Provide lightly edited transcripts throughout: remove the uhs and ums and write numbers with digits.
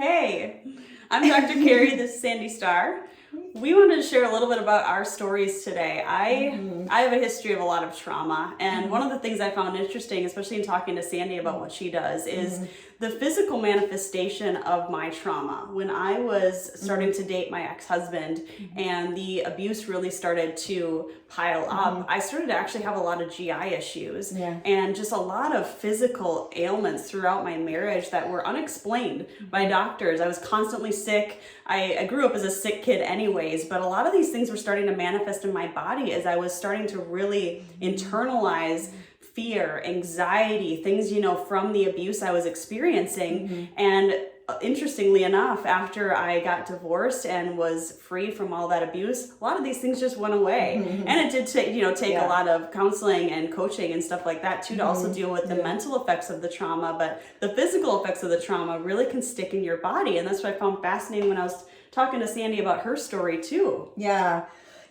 Hey, I'm Dr. Carrie, this is Sandy Starr. We wanted to share a little bit about our stories today. I have a history of a lot of trauma, and one of the things I found interesting, especially in talking to Sandy about what she does, is the physical manifestation of my trauma. When I was starting to date my ex-husband and the abuse really started to pile up, I started to actually have a lot of GI issues and just a lot of physical ailments throughout my marriage that were unexplained by doctors. I was constantly sick. I grew up as a sick kid anyways, but a lot of these things were starting to manifest in my body as I was starting to really internalize fear, anxiety, things, from the abuse I was experiencing. And interestingly enough, after I got divorced and was free from all that abuse, a lot of these things just went away. And it did take a lot of counseling and coaching and stuff like that too, to also deal with the mental effects of the trauma, but the physical effects of the trauma really can stick in your body. And that's what I found fascinating when I was talking to Sandy about her story too.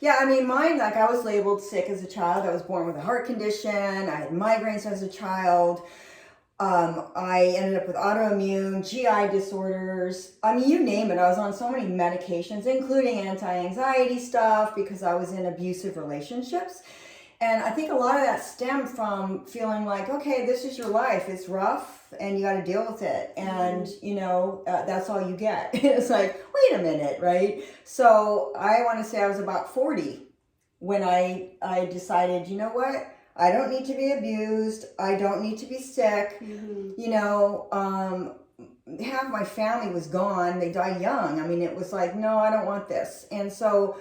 Yeah, I mean, mine, I was labeled sick as a child. I was born with a heart condition. I had migraines as a child. I ended up with autoimmune, GI disorders. I mean, you name it. I was on so many medications, including anti-anxiety stuff, because I was in abusive relationships. And I think a lot of that stemmed from feeling like, okay, this is your life. It's rough and you got to deal with it. And, that's all you get. It's like, wait a minute, right? So I want to say I was about 40 when I decided, you know what? I don't need to be abused. I don't need to be sick. Half my family was gone. They died young. I mean, it was like, no, I don't want this. And so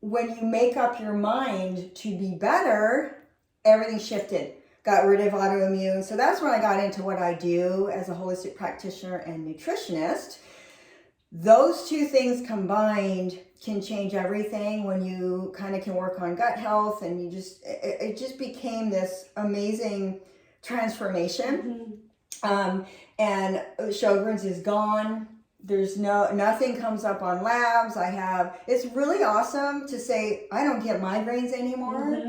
when you make up your mind to be better, everything shifted. Got rid of autoimmune. So that's when I got into what I do as a holistic practitioner and nutritionist. Those two things combined can change everything when you kind of can work on gut health, and it just became this amazing transformation. And Sjogren's is gone. There's nothing comes up on labs. It's really awesome to say, I don't get migraines anymore.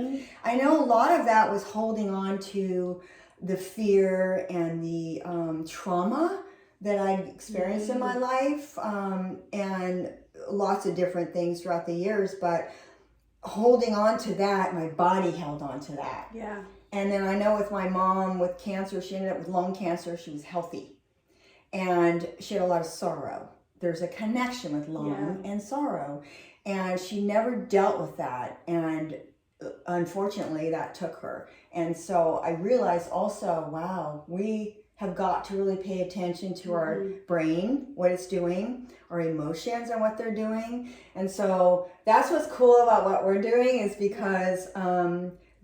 I know a lot of that was holding on to the fear and the trauma that I experienced in my life, and lots of different things throughout the years, but holding on to that, my body held on to that. Yeah. And then I know with my mom with cancer, she ended up with lung cancer. She was healthy. And she had a lot of sorrow. There's a connection with lung and sorrow. And she never dealt with that. And unfortunately, that took her. And so I realized also, wow, we have got to really pay attention to our brain, what it's doing, our emotions and what they're doing. And so that's what's cool about what we're doing, is because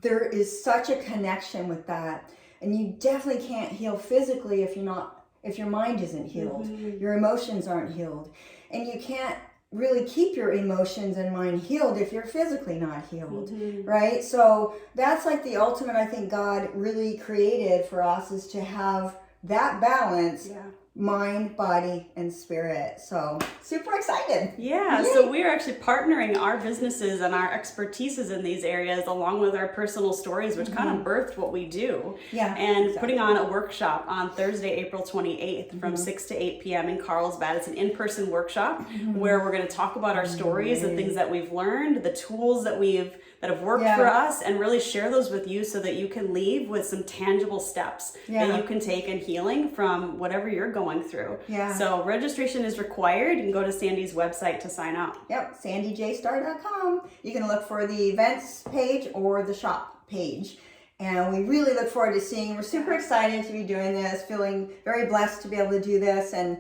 there is such a connection with that. And you definitely can't heal physically if your mind isn't healed, your emotions aren't healed. And you can't really keep your emotions and mind healed if you're physically not healed, right? So that's like the ultimate, I think God really created for us, is to have that balance, mind, body, and spirit. So super excited. Yeah, so we're actually partnering our businesses and our expertises in these areas along with our personal stories, which kind of birthed what we do. And putting on a workshop on Thursday, April 28th from 6 to 8 p.m. in Carlsbad. It's an in-person workshop where we're going to talk about our stories, the things that we've learned, the tools that have worked for us, and really share those with you so that you can leave with some tangible steps that you can take in healing from whatever you're going through. So registration is required. You can go to Sandy's website to sign up. Yep, sandyjstar.com. You can look for the events page or the shop page. And we really look forward to seeing you. We're super excited to be doing this, feeling very blessed to be able to do this, and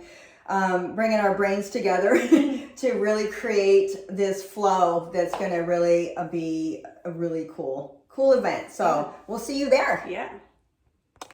bringing our brains together to really create this flow that's going to really be a really cool event. So we'll see you there. Yeah.